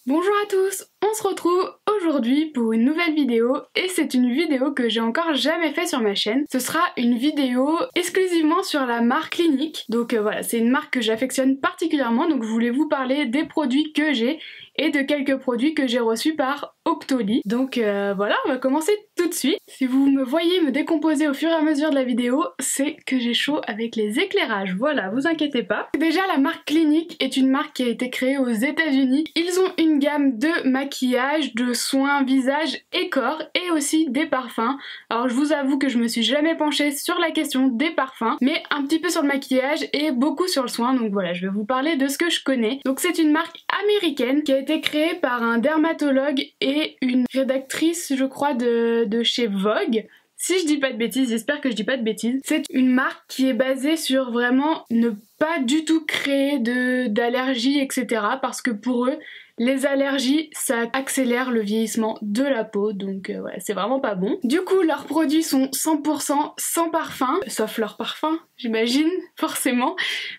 Bonjour à tous, on se retrouve aujourd'hui pour une nouvelle vidéo et c'est une vidéo que j'ai encore jamais fait sur ma chaîne. Ce sera une vidéo exclusivement sur la marque Clinique. Donc voilà, c'est une marque que j'affectionne particulièrement, donc je voulais vous parler des produits que j'ai et de quelques produits que j'ai reçus par Octoly. Donc voilà, on va commencer tout de suite. Si vous me voyez me décomposer au fur et à mesure de la vidéo, c'est que j'ai chaud avec les éclairages, voilà, vous inquiétez pas. Déjà, la marque Clinique est une marque qui a été créée aux États-Unis. Ils ont une gamme de maquillage, de soins visage et corps et aussi des parfums. Alors je vous avoue que je me suis jamais penchée sur la question des parfums, mais un petit peu sur le maquillage et beaucoup sur le soin, donc voilà, je vais vous parler de ce que je connais. Donc c'est une marque américaine qui a été créée par un dermatologue et une rédactrice, je crois, de chez Vogue. Si je dis pas de bêtises, j'espère que je dis pas de bêtises. C'est une marque qui est basée sur vraiment ne pas du tout créer d'allergies, etc. Parce que pour eux, les allergies, ça accélère le vieillissement de la peau, donc ouais, c'est vraiment pas bon. Du coup, leurs produits sont 100% sans parfum, sauf leur parfum, j'imagine, forcément.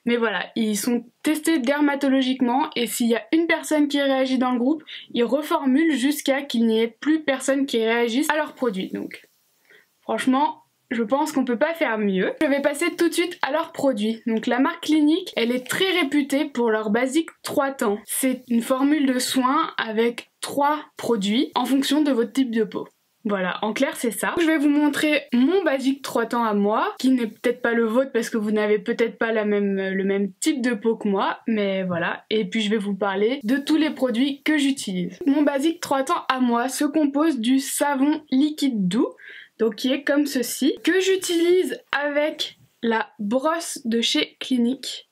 Mais voilà, ils sont testés dermatologiquement et s'il y a une personne qui réagit dans le groupe, ils reformulent jusqu'à qu'il n'y ait plus personne qui réagisse à leurs produits. Donc, franchement, je pense qu'on peut pas faire mieux. Je vais passer tout de suite à leurs produits. Donc la marque Clinique, elle est très réputée pour leur basique 3 temps. C'est une formule de soins avec 3 produits en fonction de votre type de peau. Voilà, en clair c'est ça. Je vais vous montrer mon basique 3 temps à moi, qui n'est peut-être pas le vôtre parce que vous n'avez peut-être pas le même type de peau que moi, mais voilà. Et puis je vais vous parler de tous les produits que j'utilise. Mon basique 3 temps à moi se compose du savon liquide doux, donc qui est comme ceci, que j'utilise avec la brosse de chez Clinique.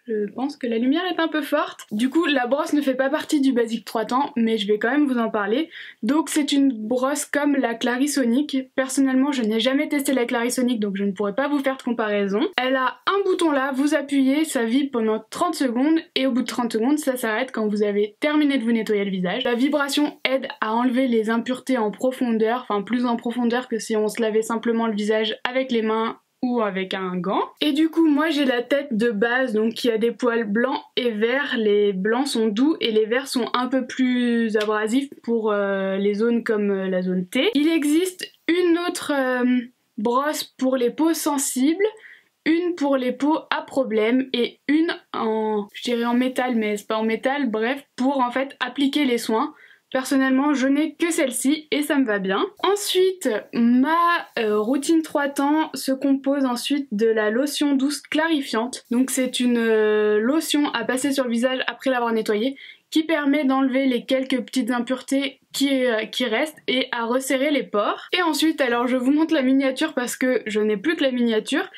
Je pense que la lumière est un peu forte. Du coup, la brosse ne fait pas partie du basique 3 temps, mais je vais quand même vous en parler. Donc c'est une brosse comme la Clarisonic. Personnellement, je n'ai jamais testé la Clarisonic, donc je ne pourrais pas vous faire de comparaison. Elle a un bouton là, vous appuyez, ça vibre pendant 30 secondes, et au bout de 30 secondes, ça s'arrête quand vous avez terminé de vous nettoyer le visage. La vibration aide à enlever les impuretés en profondeur, enfin plus en profondeur que si on se lavait simplement le visage avec les mains ou avec un gant. Et du coup, moi j'ai la tête de base, donc qui a des poils blancs et verts. Les blancs sont doux et les verts sont un peu plus abrasifs pour les zones comme la zone T. Il existe une autre brosse pour les peaux sensibles, une pour les peaux à problème et une en, je dirais en métal, mais c'est pas en métal, bref, pour en fait appliquer les soins. Personnellement, je n'ai que celle-ci et ça me va bien. Ensuite, ma routine 3 temps se compose ensuite de la lotion douce clarifiante. Donc c'est une lotion à passer sur le visage après l'avoir nettoyé qui permet d'enlever les quelques petites impuretés qui restent et à resserrer les pores. Et ensuite, alors je vous montre la miniature parce que je n'ai plus que la miniature.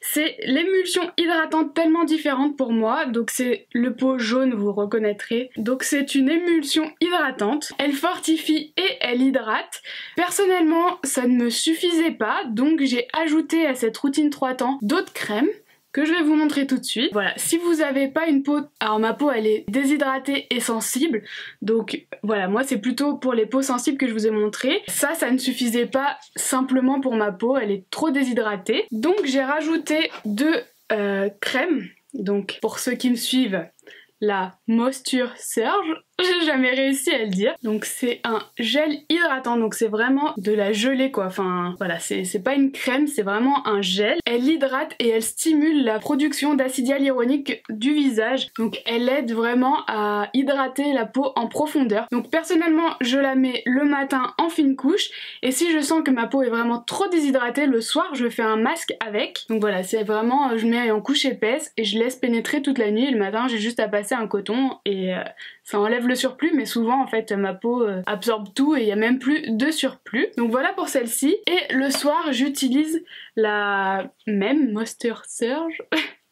C'est l'émulsion hydratante tellement différente pour moi, donc c'est le pot jaune, vous reconnaîtrez. Donc c'est une émulsion hydratante, elle fortifie et elle hydrate. Personnellement, ça ne me suffisait pas, donc j'ai ajouté à cette routine 3 temps d'autres crèmes que je vais vous montrer tout de suite. Voilà, si vous avez pas une peau... Alors ma peau elle est déshydratée et sensible, donc voilà, moi c'est plutôt pour les peaux sensibles que je vous ai montré. Ça ne suffisait pas simplement pour ma peau, elle est trop déshydratée. Donc j'ai rajouté 2 crèmes, donc pour ceux qui me suivent, la Moisture Surge, j'ai jamais réussi à le dire. Donc c'est un gel hydratant, donc c'est vraiment de la gelée quoi, enfin voilà, c'est pas une crème, c'est vraiment un gel. Elle hydrate et elle stimule la production d'acide hyaluronique du visage, donc elle aide vraiment à hydrater la peau en profondeur. Donc personnellement je la mets le matin en fine couche et si je sens que ma peau est vraiment trop déshydratée, le soir je fais un masque avec. Donc voilà, c'est vraiment, je mets en couche épaisse et je laisse pénétrer toute la nuit et le matin j'ai juste à passer un coton et ça enlève le surplus, mais souvent en fait ma peau absorbe tout et il n'y a même plus de surplus. Donc voilà pour celle-ci. Et le soir j'utilise la même Moisture Surge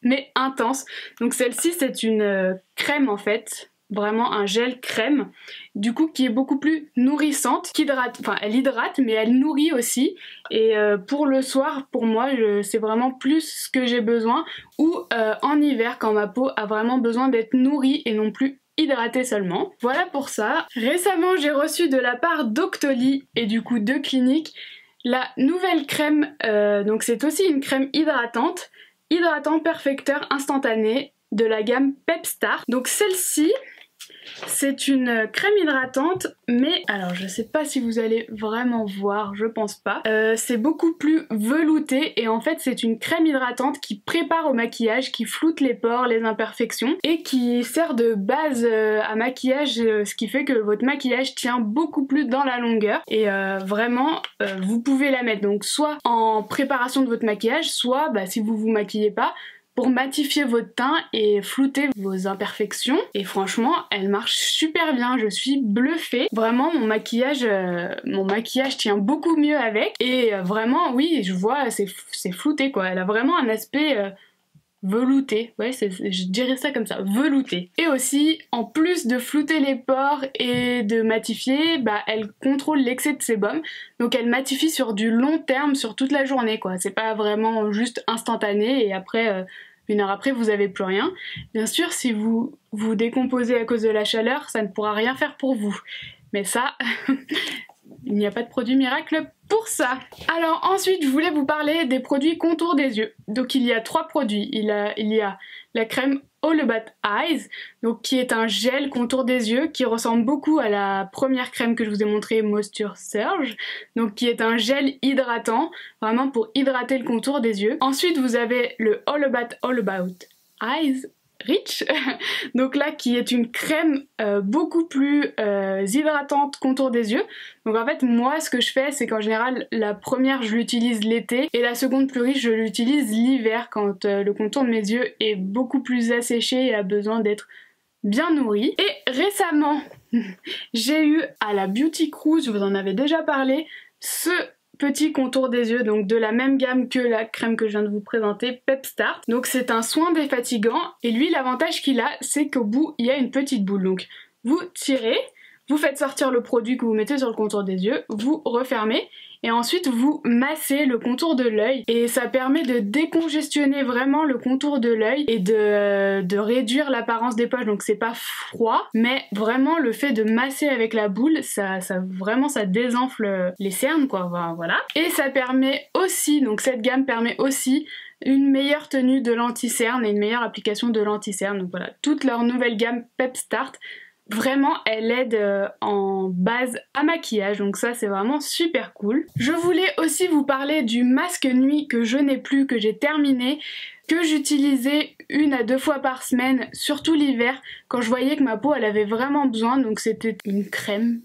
mais intense. Donc celle-ci c'est une crème en fait, vraiment un gel crème, du coup qui est beaucoup plus nourrissante, qui hydrate, enfin elle hydrate mais elle nourrit aussi. Et pour le soir, pour moi c'est vraiment plus ce que j'ai besoin, ou en hiver quand ma peau a vraiment besoin d'être nourrie et non plus hydratée seulement. Voilà pour ça. Récemment j'ai reçu de la part d'Octoly et du coup de Clinique la nouvelle crème, donc c'est aussi une crème hydratante, hydratant perfecteur instantané de la gamme Pep Start. Donc celle-ci, C'est une crème hydratante, mais alors je sais pas si vous allez vraiment voir, je pense pas. C'est beaucoup plus velouté et en fait c'est une crème hydratante qui prépare au maquillage, qui floute les pores, les imperfections et qui sert de base à maquillage, ce qui fait que votre maquillage tient beaucoup plus dans la longueur et vraiment vous pouvez la mettre donc soit en préparation de votre maquillage, soit si vous vous maquillez pas, pour matifier votre teint et flouter vos imperfections. Et franchement, elle marche super bien, je suis bluffée. Vraiment, mon maquillage tient beaucoup mieux avec. Et vraiment, oui, je vois, c'est flouté quoi. Elle a vraiment un aspect velouté. Ouais, je dirais ça comme ça, velouté. Et aussi, en plus de flouter les pores et de matifier, elle contrôle l'excès de sébum. Donc elle matifie sur du long terme, sur toute la journée quoi. C'est pas vraiment juste instantané et après... une heure après, vous avez plus rien. Bien sûr, si vous vous décomposez à cause de la chaleur, ça ne pourra rien faire pour vous. Mais ça, il n'y a pas de produit miracle pour ça. Alors ensuite, je voulais vous parler des produits contour des yeux. Donc il y a 3 produits. Il y a la crème All About Eyes, donc qui est un gel contour des yeux qui ressemble beaucoup à la première crème que je vous ai montrée, Moisture Surge, donc qui est un gel hydratant, vraiment pour hydrater le contour des yeux. Ensuite vous avez le All About Eyes Rich, donc là qui est une crème beaucoup plus hydratante contour des yeux. Donc en fait moi ce que je fais c'est qu'en général la première je l'utilise l'été et la seconde plus riche je l'utilise l'hiver quand le contour de mes yeux est beaucoup plus asséché et a besoin d'être bien nourri. Et récemment j'ai eu à la Beauty Cruise, je vous en avais déjà parlé, ce petit contour des yeux, donc de la même gamme que la crème que je viens de vous présenter, Pep Start. Donc c'est un soin défatigant et lui l'avantage qu'il a c'est qu'au bout il y a une petite boule. Donc vous tirez, vous faites sortir le produit que vous mettez sur le contour des yeux, vous refermez et ensuite vous massez le contour de l'œil et ça permet de décongestionner vraiment le contour de l'œil et de réduire l'apparence des poches. Donc c'est pas froid mais vraiment le fait de masser avec la boule ça désenfle les cernes quoi, voilà. Et ça permet aussi, donc cette gamme permet aussi une meilleure tenue de l'anti-cerne et une meilleure application de l'anti-cerne. Donc voilà, toute leur nouvelle gamme Pep Start, vraiment elle aide en base à maquillage, donc ça c'est vraiment super cool. Je voulais aussi vous parler du masque nuit que je n'ai plus, que j'ai terminé, que j'utilisais 1 à 2 fois par semaine, surtout l'hiver, quand je voyais que ma peau elle avait vraiment besoin. Donc c'était une crème,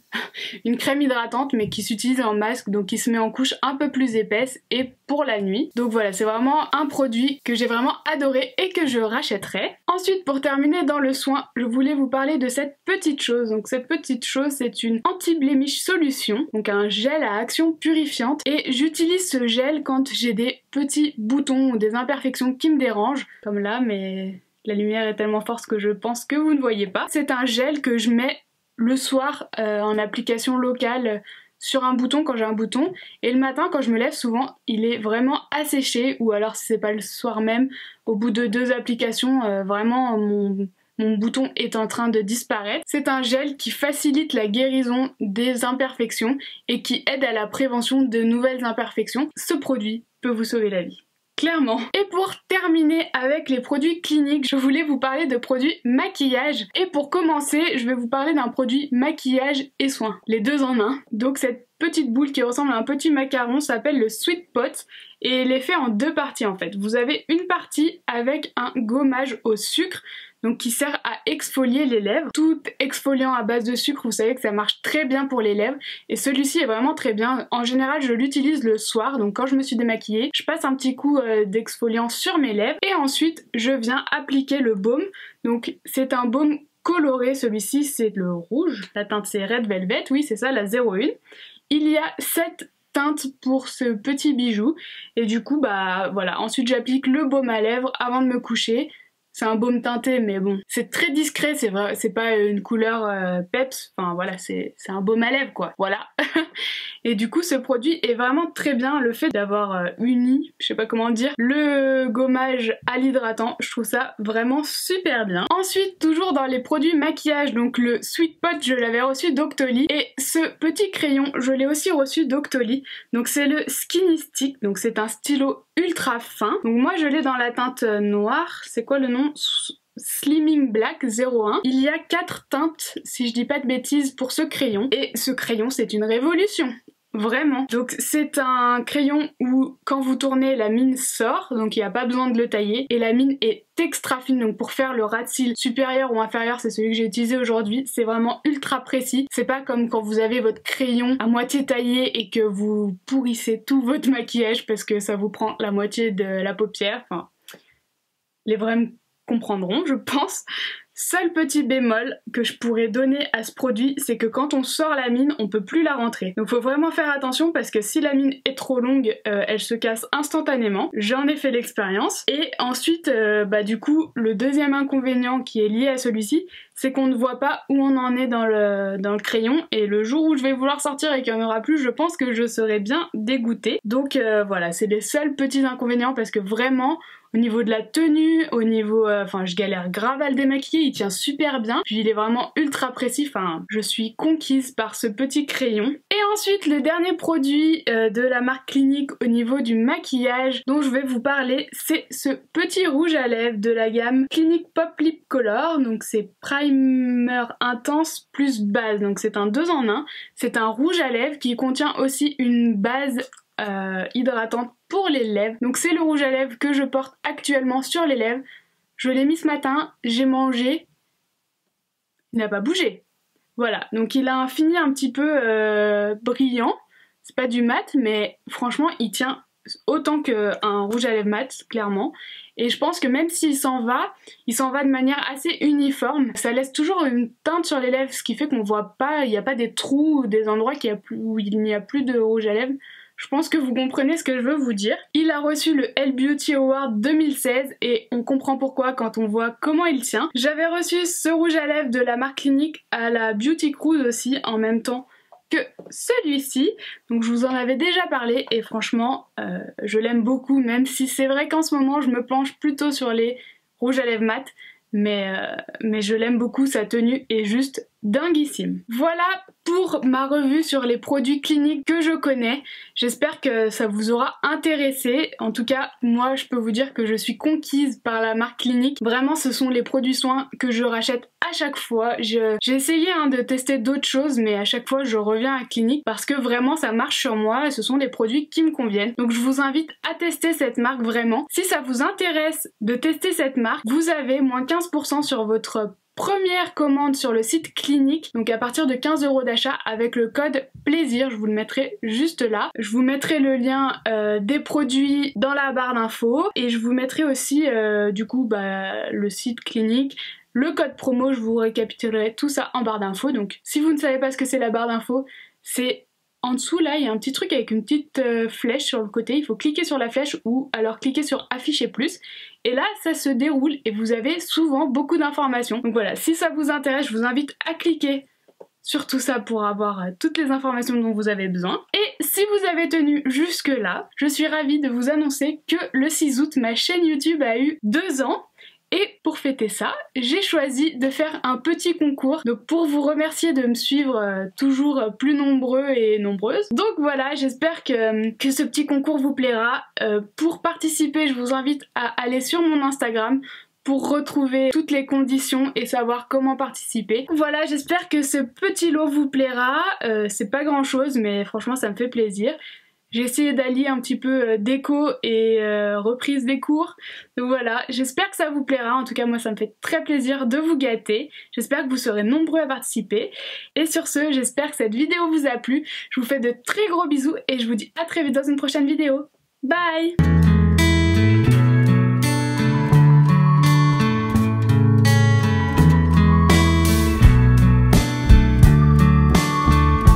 une crème hydratante mais qui s'utilise en masque, donc qui se met en couche un peu plus épaisse et pour la nuit. Donc voilà, c'est vraiment un produit que j'ai vraiment adoré et que je rachèterai. Ensuite, pour terminer dans le soin, je voulais vous parler de cette petite chose. Donc cette petite chose, c'est une anti-blemish solution, donc un gel à action purifiante. Et j'utilise ce gel quand j'ai des petits boutons ou des imperfections qui me dérangent, comme là, mais la lumière est tellement forte que je pense que vous ne voyez pas. C'est un gel que je mets le soir en application locale sur un bouton quand j'ai un bouton, et le matin quand je me lève souvent il est vraiment asséché, ou alors si c'est pas le soir même, au bout de 2 applications vraiment mon bouton est en train de disparaître. C'est un gel qui facilite la guérison des imperfections et qui aide à la prévention de nouvelles imperfections. Ce produit peut vous sauver la vie. Clairement. Et pour terminer avec les produits cliniques, je voulais vous parler de produits maquillage. Et pour commencer, je vais vous parler d'un produit maquillage et soins. Les deux en un. Donc cette petite boule qui ressemble à un petit macaron s'appelle le Sweet Pot. Et elle est fait en 2 parties en fait. Vous avez une partie avec un gommage au sucre, donc qui sert à exfolier les lèvres. Tout exfoliant à base de sucre, vous savez que ça marche très bien pour les lèvres, et celui-ci est vraiment très bien. En général je l'utilise le soir, donc quand je me suis démaquillée, je passe un petit coup d'exfoliant sur mes lèvres, et ensuite je viens appliquer le baume. Donc c'est un baume coloré, celui-ci c'est le rouge, la teinte c'est Red Velvet, oui c'est ça, la 01. Il y a 7 teintes pour ce petit bijou, et du coup voilà, ensuite j'applique le baume à lèvres avant de me coucher. C'est un baume teinté mais bon, c'est très discret, c'est vrai, c'est pas une couleur peps, enfin voilà, c'est un baume à lèvres quoi, voilà. Et du coup ce produit est vraiment très bien, le fait d'avoir uni, je sais pas comment dire, le gommage à l'hydratant, je trouve ça vraiment super bien. Ensuite, toujours dans les produits maquillage, donc le Sweet Pot je l'avais reçu d'Octoly, et ce petit crayon je l'ai aussi reçu d'Octoly, donc c'est le Skinny Stick, donc c'est un stylo ultra fin. Donc moi je l'ai dans la teinte noire, c'est quoi le nom? Slimming Black 01. Il y a 4 teintes, si je dis pas de bêtises, pour ce crayon. Et ce crayon, c'est une révolution. Vraiment. Donc c'est un crayon où quand vous tournez la mine sort, donc il n'y a pas besoin de le tailler, et la mine est extra fine, donc pour faire le ras de cils supérieur ou inférieur, c'est celui que j'ai utilisé aujourd'hui, c'est vraiment ultra précis. C'est pas comme quand vous avez votre crayon à moitié taillé et que vous pourrissez tout votre maquillage parce que ça vous prend la moitié de la paupière. Enfin, les vrais me comprendront, je pense. Seul petit bémol que je pourrais donner à ce produit, c'est que quand on sort la mine, on peut plus la rentrer. Donc faut vraiment faire attention parce que si la mine est trop longue, elle se casse instantanément. J'en ai fait l'expérience. Et ensuite, du coup, le deuxième inconvénient qui est lié à celui-ci, c'est qu'on ne voit pas où on en est dans le crayon. Et le jour où je vais vouloir sortir et qu'il n'y en aura plus, je pense que je serai bien dégoûtée. Donc voilà, c'est les seuls petits inconvénients parce que vraiment, au niveau de la tenue, au niveau... je galère grave à le démaquiller, il tient super bien. Puis il est vraiment ultra précis, je suis conquise par ce petit crayon. Et ensuite, le dernier produit de la marque Clinique au niveau du maquillage dont je vais vous parler, c'est ce petit rouge à lèvres de la gamme Clinique Pop Lip Color. Donc c'est primer intense plus base, donc c'est un 2 en 1. C'est un rouge à lèvres qui contient aussi une base hydratante pour les lèvres. Donc c'est le rouge à lèvres que je porte actuellement sur les lèvres. Je l'ai mis ce matin, j'ai mangé, il n'a pas bougé. Voilà, donc il a un fini un petit peu brillant. C'est pas du mat, mais franchement il tient autant qu'un rouge à lèvres mat, clairement. Et je pense que même s'il s'en va de manière assez uniforme. Ça laisse toujours une teinte sur les lèvres, ce qui fait qu'on voit pas, il n'y a pas des trous ou des endroits où il n'y a plus de rouge à lèvres. Je pense que vous comprenez ce que je veux vous dire. Il a reçu le Elle Beauty Award 2016 et on comprend pourquoi quand on voit comment il tient. J'avais reçu ce rouge à lèvres de la marque Clinique à la Beauty Cruise aussi en même temps que celui-ci. Donc je vous en avais déjà parlé et franchement je l'aime beaucoup, même si c'est vrai qu'en ce moment je me penche plutôt sur les rouges à lèvres mat. Mais je l'aime beaucoup, sa tenue est juste dinguissime. Voilà pour ma revue sur les produits Clinique que je connais. J'espère que ça vous aura intéressé. En tout cas, moi je peux vous dire que je suis conquise par la marque Clinique. Vraiment, ce sont les produits soins que je rachète à chaque fois. J'ai essayé de tester d'autres choses, mais à chaque fois je reviens à Clinique parce que vraiment ça marche sur moi et ce sont des produits qui me conviennent. Donc je vous invite à tester cette marque vraiment. Si ça vous intéresse de tester cette marque, vous avez moins 15% sur votre première commande sur le site Clinique, donc à partir de 15 € d'achat avec le code plaisir, je vous le mettrai juste là. Je vous mettrai le lien des produits dans la barre d'infos et je vous mettrai aussi le site Clinique, le code promo, je vous récapitulerai tout ça en barre d'infos. Donc si vous ne savez pas ce que c'est la barre d'infos, c'est en dessous là, il y a un petit truc avec une petite flèche sur le côté, il faut cliquer sur la flèche ou alors cliquer sur afficher plus. Et là, ça se déroule et vous avez souvent beaucoup d'informations. Donc voilà, si ça vous intéresse, je vous invite à cliquer sur tout ça pour avoir toutes les informations dont vous avez besoin. Et si vous avez tenu jusque là, je suis ravie de vous annoncer que le 6 août, ma chaîne YouTube a eu 2 ans. Et pour fêter ça, j'ai choisi de faire un petit concours. Donc pour vous remercier de me suivre toujours plus nombreux et nombreuses. Donc voilà, j'espère que ce petit concours vous plaira. Pour participer, je vous invite à aller sur mon Instagram pour retrouver toutes les conditions et savoir comment participer. Voilà, j'espère que ce petit lot vous plaira. C'est pas grand chose, mais franchement ça me fait plaisir. J'ai essayé d'allier un petit peu déco et reprise des cours. Donc voilà, j'espère que ça vous plaira. En tout cas, moi, ça me fait très plaisir de vous gâter. J'espère que vous serez nombreux à participer. Et sur ce, j'espère que cette vidéo vous a plu. Je vous fais de très gros bisous et je vous dis à très vite dans une prochaine vidéo. Bye!